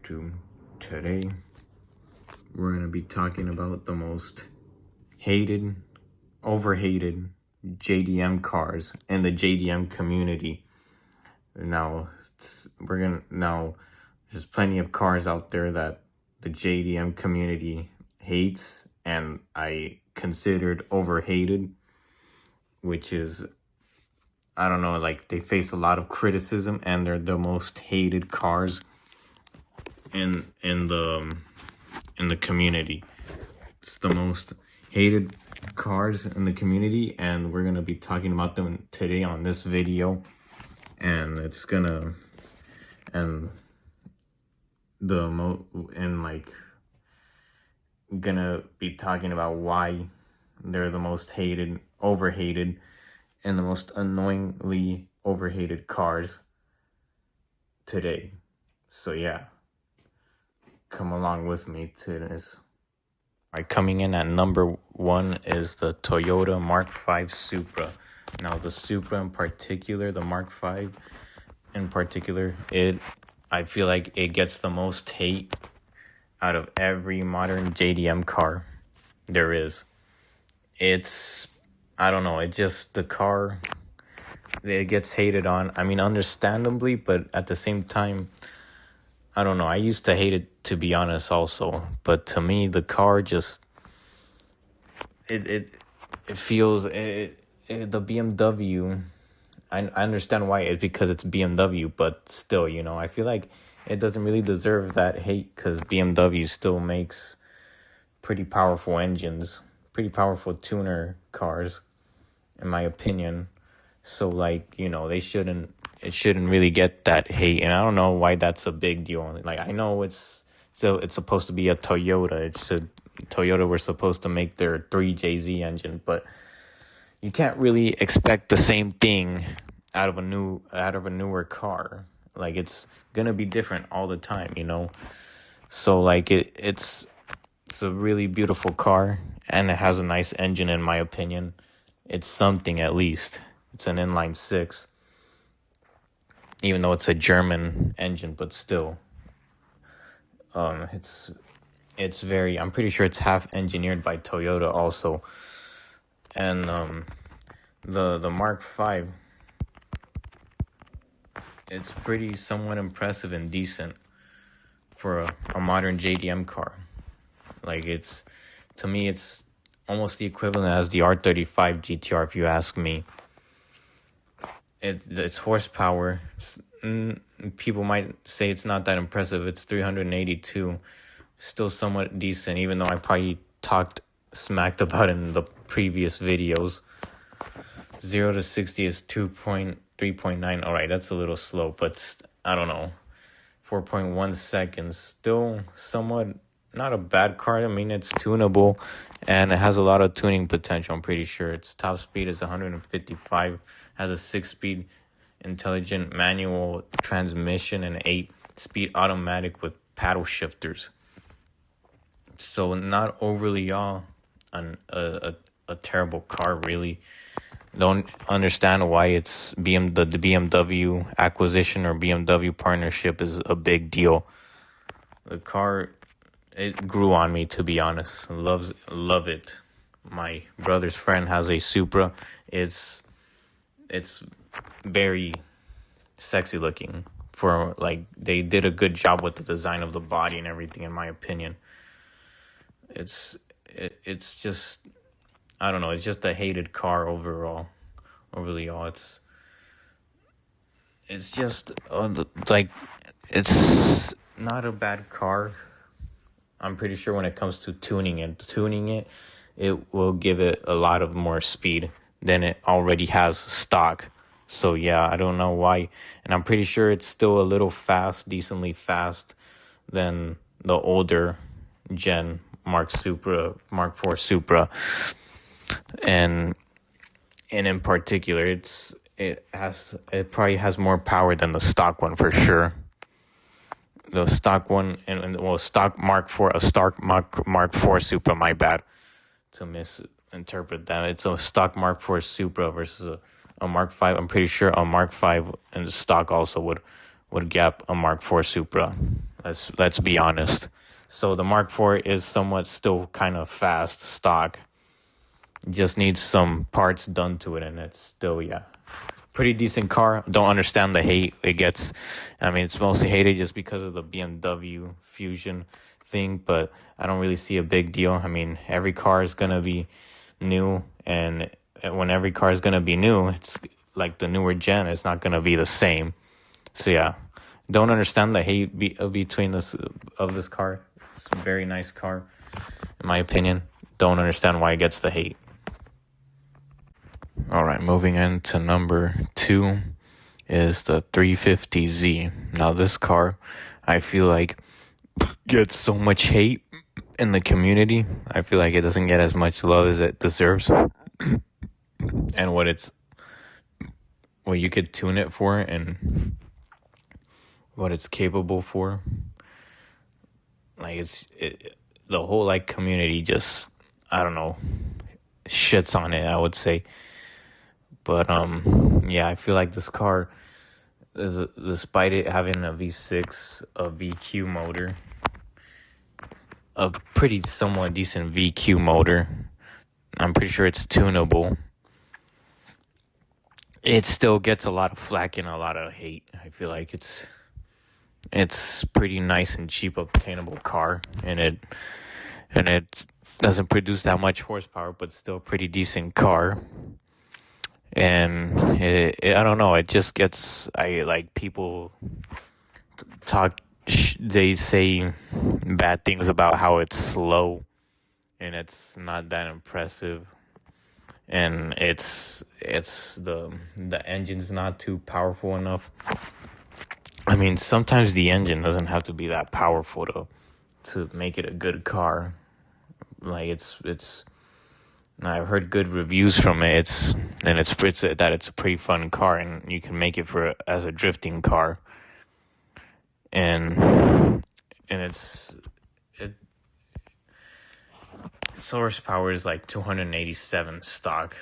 YouTube. Today we're going to be talking about the most hated, overhated JDM cars in the JDM community. Now there's plenty of cars out there that the JDM community hates and I considered overhated, which is, I don't know, like they face a lot of criticism and they're the most hated cars in the community. It's the most hated cars in the community, and we're gonna be talking about them today on this video. And it's gonna gonna be talking about why they're the most hated, overhated, and the most annoyingly overhated cars today. So yeah, come along with me to this. All right, coming in at number 1 is the Toyota Mark V Supra. Now the Supra in particular, the Mark V in particular, I feel like it gets the most hate out of every modern JDM car there is. I don't know, the car, it gets hated on. I mean, understandably, but at the same time, I don't know. I used to hate it, to be honest, also. But to me, the car just, it feels, the BMW, I understand why. It's because it's BMW, but still, I feel like it doesn't really deserve that hate because BMW still makes pretty powerful engines, pretty powerful tuner cars, in my opinion. So, it shouldn't really get that hate, and I don't know why that's a big deal. Like, I know it's supposed to be a Toyota. Toyota were supposed to make their 3JZ engine, but you can't really expect the same thing out of a newer car. Like, it's gonna be different all the time, So like it's a really beautiful car, and it has a nice engine, in my opinion. It's something, at least. It's an inline 6. Even though it's a German engine, but still, it's very, I'm pretty sure it's half engineered by Toyota also. And the Mark V, it's pretty somewhat impressive and decent for a modern JDM car. Like, to me, it's almost the equivalent as the R35 GTR, if you ask me. It's horsepower. People might say it's not that impressive. It's 382. Still somewhat decent, even though I probably talked smacked about it in the previous videos. 0 to 60 is 3.9. All right, that's a little slow, but I don't know. 4.1 seconds. Still somewhat not a bad car. I mean, it's tunable, and it has a lot of tuning potential, I'm pretty sure. Its top speed is 155, has a 6-speed intelligent manual transmission and 8-speed automatic with paddle shifters. So not overly a terrible car, really. Don't understand why the BMW acquisition or BMW partnership is a big deal. The car, it grew on me, to be honest. Love it. My brother's friend has a Supra. It's very sexy looking. They did a good job with the design of the body and everything, in my opinion. It's just, I don't know, it's just a hated car overall. It's just it's not a bad car. I'm pretty sure when it comes to tuning it, it will give it a lot of more speed than it already has stock. So yeah, I don't know why. And I'm pretty sure it's still a little decently fast than the older gen Mark IV Supra. And in particular, it probably has more power than the stock one, for sure. The stock one, stock Mark IV Supra, my bad to misinterpret that. It's a stock Mark IV Supra versus a Mark V. I'm pretty sure a Mark V in stock also would gap a Mark IV Supra. Let's be honest. So the Mark IV is somewhat still kind of fast stock. Just needs some parts done to it, and it's still, yeah, pretty decent car. Don't understand the hate it gets. I mean, it's mostly hated just because of the BMW Fusion thing, but I don't really see a big deal. I mean, every car is gonna be new, and when every car is gonna be new, it's like the newer gen. It's not gonna be the same. So yeah, don't understand the hate between this car. It's a very nice car, in my opinion. Don't understand why it gets the hate. All right, moving into number 2 is the 350Z. Now, this car, I feel like, gets so much hate in the community. I feel like it doesn't get as much love as it deserves. And what you could tune it for and what it's capable for. Like, the whole, like, community just, I don't know, shits on it, I would say. But, yeah, I feel like this car, despite it having a V6, a VQ motor, a pretty somewhat decent VQ motor, I'm pretty sure it's tunable, it still gets a lot of flack and a lot of hate. I feel like it's pretty nice and cheap, obtainable car, and it doesn't produce that much horsepower, but still a pretty decent car. And I don't know, it just gets, people talk, they say bad things about how it's slow and it's not that impressive, and it's the engine's not too powerful enough. I mean, sometimes the engine doesn't have to be that powerful to make it a good car. Like, it's I've heard good reviews from it. It's a pretty fun car, and you can make it as a drifting car. And its horsepower is like 287 stock.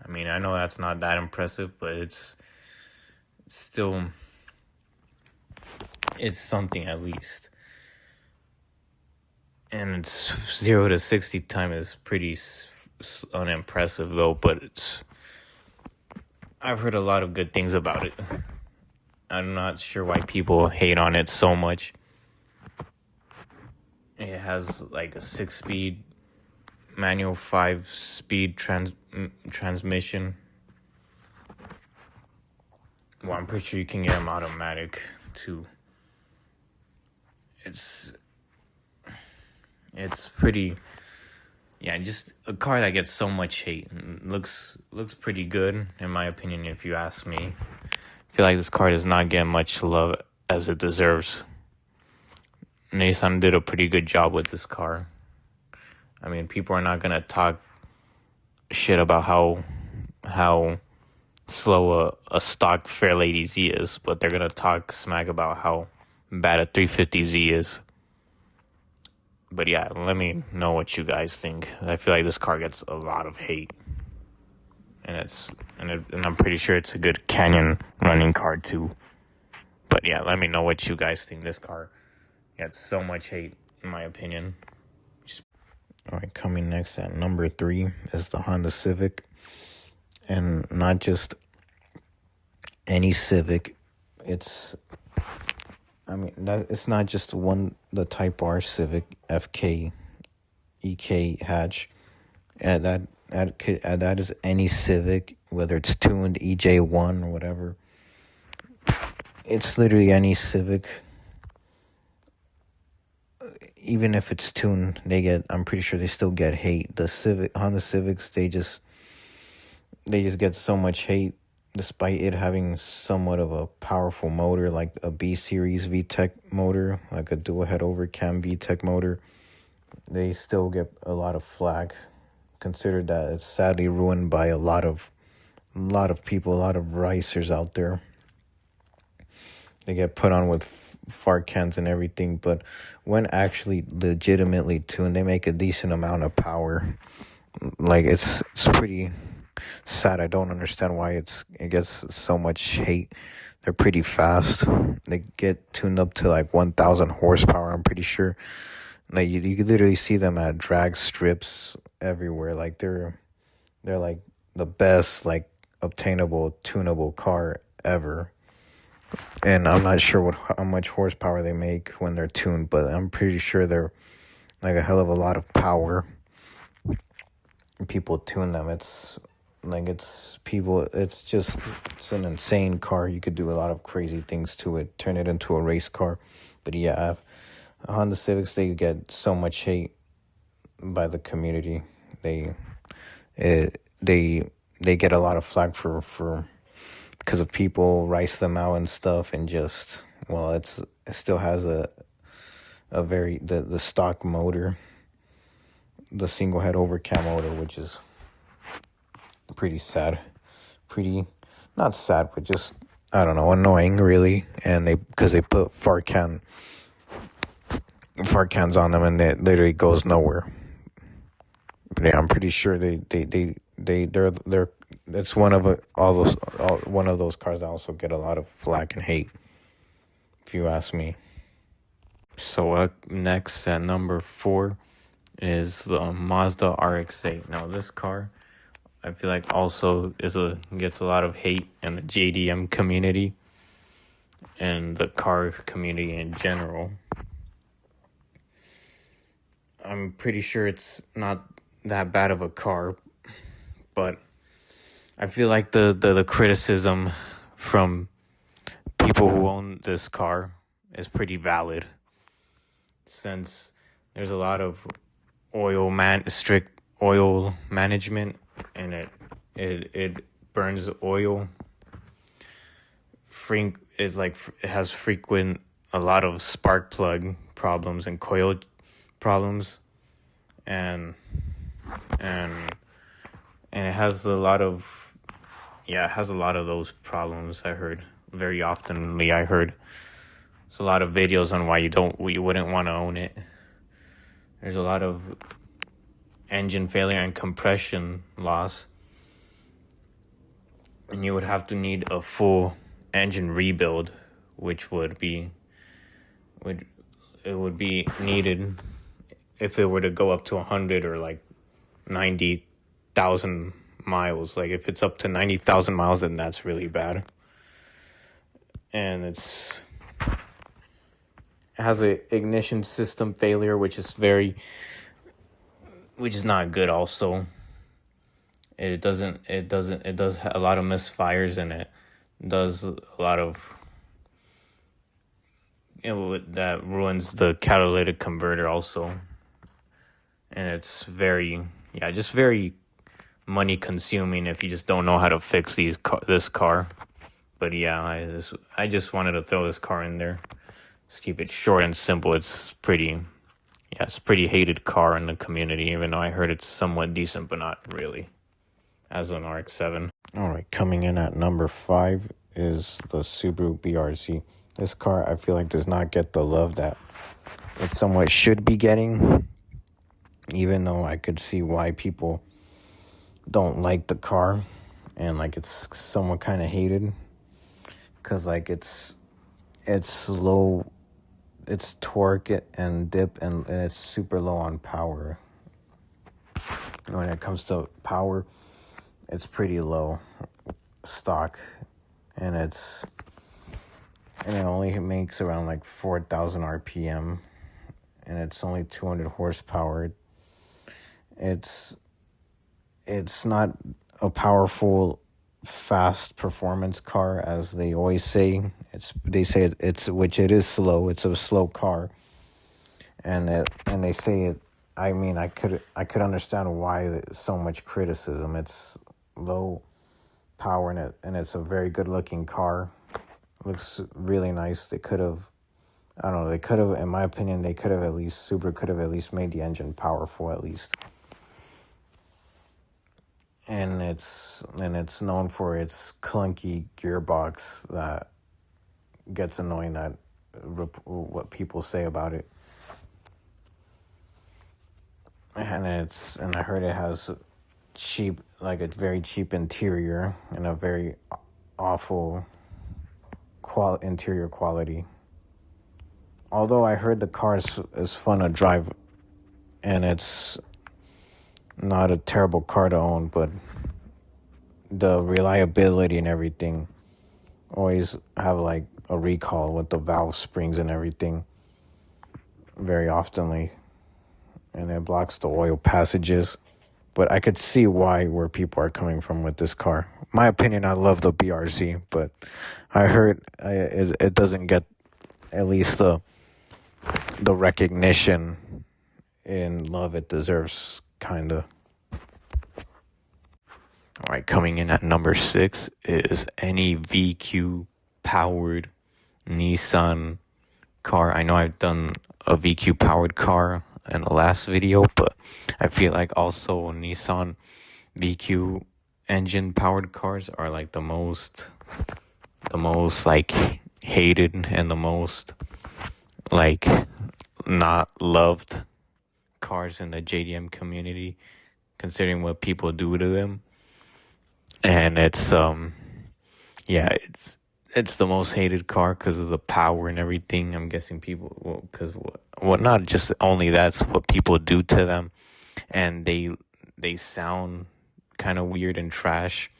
I mean, I know that's not that impressive, but it's still, it's something at least. And its 0 to 60 time is pretty unimpressive though, but I've heard a lot of good things about it. I'm not sure why people hate on it so much. It has like a 6-speed manual, 5-speed transmission. Well, I'm pretty sure you can get them automatic too. It's pretty, yeah, just a car that gets so much hate. Looks pretty good, in my opinion, if you ask me. I feel like this car does not get much love as it deserves. Nissan did a pretty good job with this car. I mean, people are not gonna talk shit about how slow a stock Fairlady Z is, but they're gonna talk smack about how bad a 350Z is. But yeah, let me know what you guys think. I feel like this car gets a lot of hate, and I'm pretty sure it's a good canyon running car too. But yeah, let me know what you guys think. This car gets so much hate, in my opinion. All right, coming next at number 3 is the Honda Civic, and not just any Civic. It's not just the Type R Civic FK EK hatch. That is any Civic, whether it's tuned EJ1 or whatever. It's literally any Civic. Even if it's tuned, I'm pretty sure they still get hate. The Honda Civics, they just get so much hate. Despite it having somewhat of a powerful motor, like a B Series VTEC motor, like a dual head over cam VTEC motor, they still get a lot of flack. Consider that it's sadly ruined by a lot of people, a lot of racers out there. They get put on with fart cans and everything, but when actually legitimately tuned, they make a decent amount of power. Like, it's pretty sad. I don't understand why it gets so much hate. They're pretty fast. They get tuned up to like 1,000 horsepower. I'm pretty sure. Like you could literally see them at drag strips everywhere. Like they're like the best like obtainable tunable car ever. And I'm not sure how much horsepower they make when they're tuned, but I'm pretty sure they're like a hell of a lot of power. People tune them. It's like it's an insane car. You could do a lot of crazy things to it, turn it into a race car. But yeah, Honda Civics, they get so much hate by the community. They get a lot of flack for because of people rice them out and stuff, and just, well, it still has a very the stock motor, the single head overcam motor, which is pretty sad, pretty not sad, but just, I don't know, annoying really. And because they put fart cans on them, and it literally goes nowhere. But yeah, I'm pretty sure they're it's one of those cars that also get a lot of flack and hate, if you ask me. So next at number 4 is the Mazda RX-8. Now this car, I feel like also gets a lot of hate in the JDM community and the car community in general. I'm pretty sure it's not that bad of a car, but I feel like the criticism from people who own this car is pretty valid, since there's a lot of strict oil management, and it burns oil. It has frequent a lot of spark plug problems and coil problems, and it has a lot of those problems. I heard very oftenly. I heard there's a lot of videos on why you wouldn't want to own it. There's a lot of engine failure and compression loss, and you would have to need a full engine rebuild, which would be needed if it were to go up to 100 or like 90,000 miles. Like if it's up to 90,000 miles, then that's really bad. And it has a ignition system failure, which is not good. Also, it does a lot of misfires, and it does a lot of, that ruins the catalytic converter also. And it's very money consuming if you just don't know how to fix this car. But yeah, I just wanted to throw this car in there. Just keep it short and simple. It's pretty hated car in the community, even though I heard it's somewhat decent, but not really, as an RX-7. All right, coming in at number 5 is the Subaru BRZ. This car, I feel like, does not get the love that it somewhat should be getting, even though I could see why people don't like the car, and like it's somewhat kind of hated, because like it's slow, it's torque and dip, and it's super low on power. When it comes to power, it's pretty low stock, and it only makes around like 4,000 RPM, and it's only 200 horsepower. It's not a powerful, fast performance car, as they always say. Which it is slow. It's a slow car, and they say it. I mean, I could understand why so much criticism. It's low power, and it's a very good looking car. It looks really nice. They could have, I don't know. In my opinion, Subaru could have at least made the engine powerful at least. And it's known for its clunky gearbox that gets annoying, that what people say about it. And I heard it has cheap, like a very cheap interior and a very awful interior quality. Although I heard the car is fun to drive and it's not a terrible car to own, but the reliability and everything always have like a recall with the valve springs and everything very oftenly, and it blocks the oil passages. But I could see where people are coming from with this car. My opinion, I love the BRZ, but I heard it doesn't get at least the recognition and love it deserves, kind of. All right, coming in at number 6 is any VQ powered Nissan car. I know I've done a VQ powered car in the last video, but I feel like also Nissan VQ engine powered cars are like the most like hated and the most like not loved cars in the JDM community, considering what people do to them. And it's it's the most hated car because of the power and everything. I'm guessing people, because not just only that's what people do to them, and they sound kind of weird and trash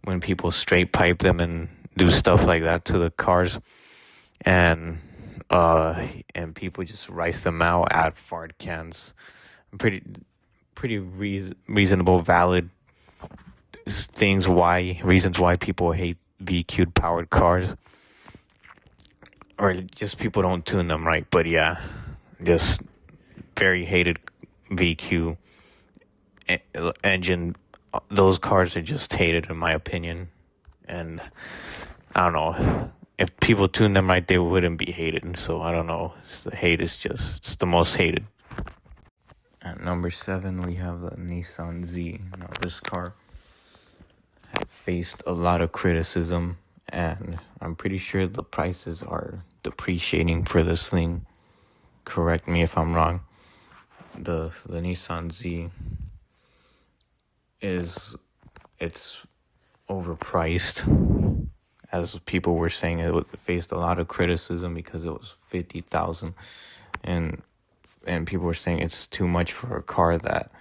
when people straight pipe them and do stuff like that to the cars, and people just rice them out, add fart cans. Pretty reasonable, valid reasons why people hate VQ powered cars, or just people don't tune them right. But yeah, just very hated VQ engine. Those cars are just hated in my opinion, and I don't know, if people tune them right, they wouldn't be hated. So I don't know, it's the most hated. At number 7, we have the Nissan Z. Now this car faced a lot of criticism, and I'm pretty sure the prices are depreciating for this thing. Correct me if I'm wrong. The Nissan Z it's overpriced, as people were saying. It faced a lot of criticism because it was $50,000, and people were saying it's too much for a car that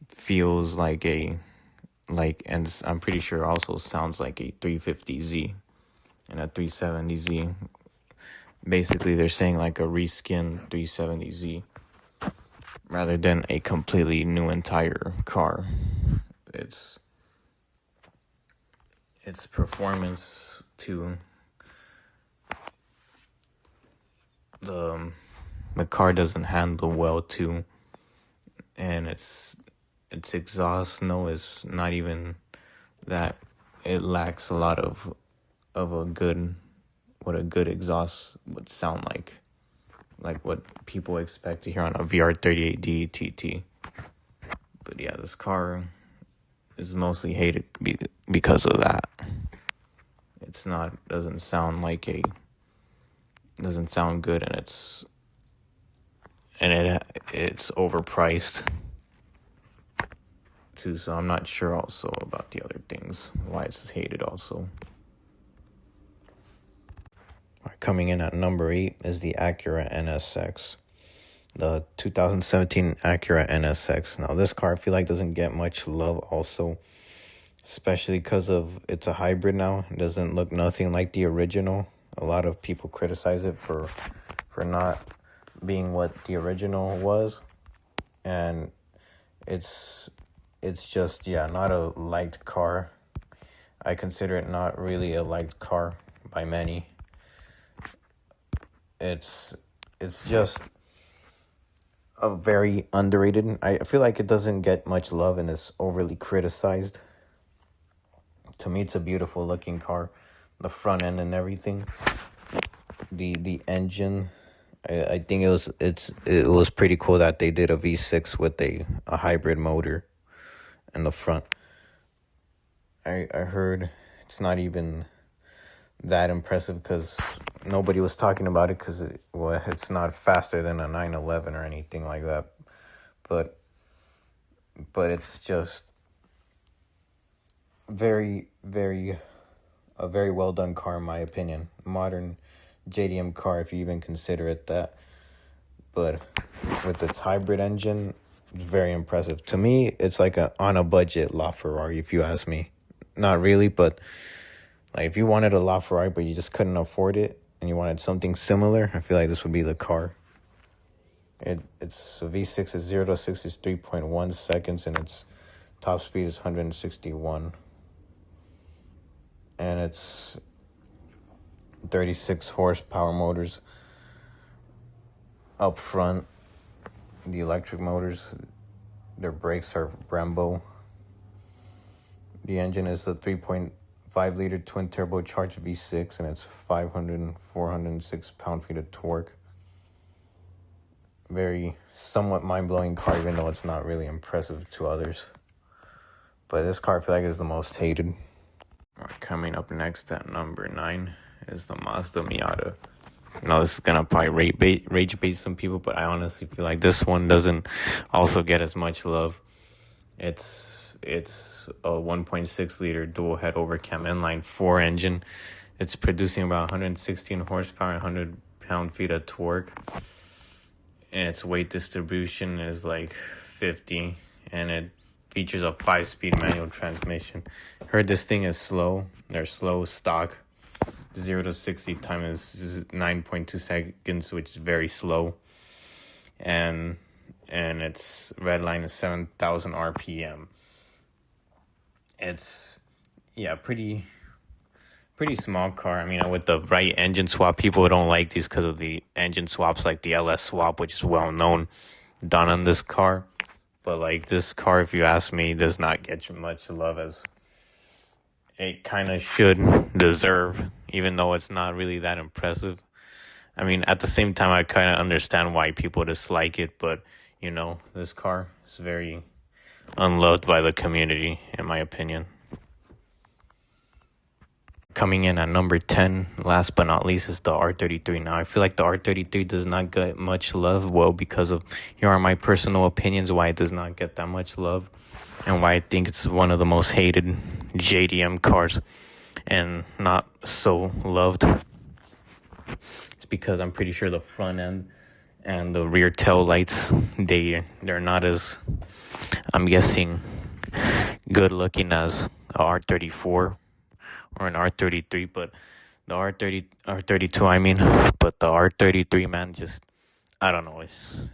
feels like and I'm pretty sure also sounds like a 350Z and a 370Z. Basically, they're saying like a reskin 370Z rather than a completely new entire car. Its performance to the car doesn't handle well too, and its exhaust is not even that. It lacks a lot of what a good exhaust would sound like what people expect to hear on a VR38D TT. But yeah, this car is mostly hated because of that. Doesn't sound good, and it's overpriced too, so I'm not sure also about the other things, why it's hated also. Coming in at number 8 is the Acura NSX, the 2017 Acura NSX. Now this car I feel like doesn't get much love also, especially because of it's a hybrid now. It doesn't look nothing like the original. A lot of people criticize it for not being what the original was, and it's just not a liked car. I consider it not really a liked car by many. It's just a very underrated. I feel like it doesn't get much love and is overly criticized. To me, it's a beautiful looking car, the front end and everything. The engine, I think it was pretty cool that they did a V6 with a hybrid motor in the front. I heard it's not even that impressive because nobody was talking about it because it's not faster than a 911 or anything like that. But it's just very, a very well done car in my opinion. Modern JDM car, if you even consider it that. But with its hybrid engine, it's very impressive. To me, it's like a on a budget LaFerrari, if you ask me. Not really, but like if you wanted a LaFerrari but you just couldn't afford it and you wanted something similar, I feel like this would be the car. It's a V6 is 0 to 60 is 3.1 seconds, and its top speed is 161. And it's 36 horsepower motors up front. The electric motors, their brakes are Brembo. The engine is a 3.5 liter twin turbocharged V6, and it's 406 pound-feet of torque. Very somewhat mind-blowing car, even though it's not really impressive to others. But this car, I feel like, is the most hated. Coming up next at number 9 is the Mazda Miata. Now, this is going to probably rage bait some people, but I honestly feel like this one doesn't also get as much love. It's a 1.6 liter dual head overcam inline 4 engine. It's producing about 116 horsepower and 100 pound-feet of torque. And its weight distribution is like 50, and it features a 5-speed manual transmission. Heard this thing is slow. They're slow stock. 0 to 60 time is 9.2 seconds, which is very slow. And its red line is 7,000 RPM. It's, pretty small car. I mean, with the right engine swap, people don't like these because of the engine swaps, like the LS swap, which is well known, done on this car. But like this car, if you ask me, does not get much love as it kind of should deserve, even though it's not really that impressive. I mean, at the same time, I kind of understand why people dislike it, but this car is very unloved by the community, in my opinion. Coming in at number 10, last but not least, is the R33. Now, I feel like the R33 does not get much love, because of, here are my personal opinions why it does not get that much love, and why I think it's one of the most hated JDM cars and not so loved. It's because I'm pretty sure the front end and the rear tail lights, they're not as, I'm guessing, good looking as a R34 or an R33, but the R32, I mean, but the R33, man, just, I don't know, it's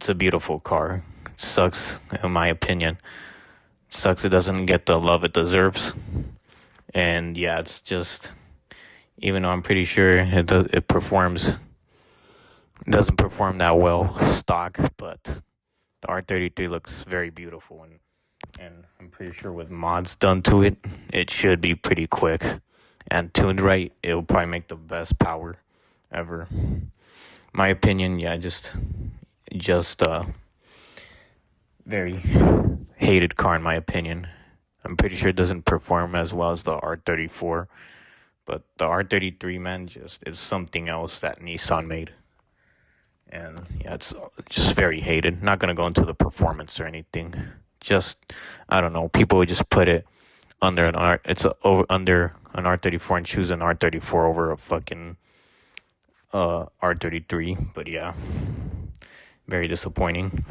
a beautiful car. It sucks, in my opinion. It sucks it doesn't get the love it deserves. And yeah, it's just, even though I'm pretty sure it doesn't perform that well stock, but the R33 looks very beautiful, and I'm pretty sure with mods done to it, it should be pretty quick. And tuned right, it'll probably make the best power ever. My opinion, just very hated car in my opinion. I'm pretty sure it doesn't perform as well as the R34, but the R33, man, just is something else that Nissan made. And it's just very hated. Not gonna go into the performance or anything. Just, I don't know, people would just put it under an under an R34 and choose an R34 over a fucking R33. But yeah, very disappointing.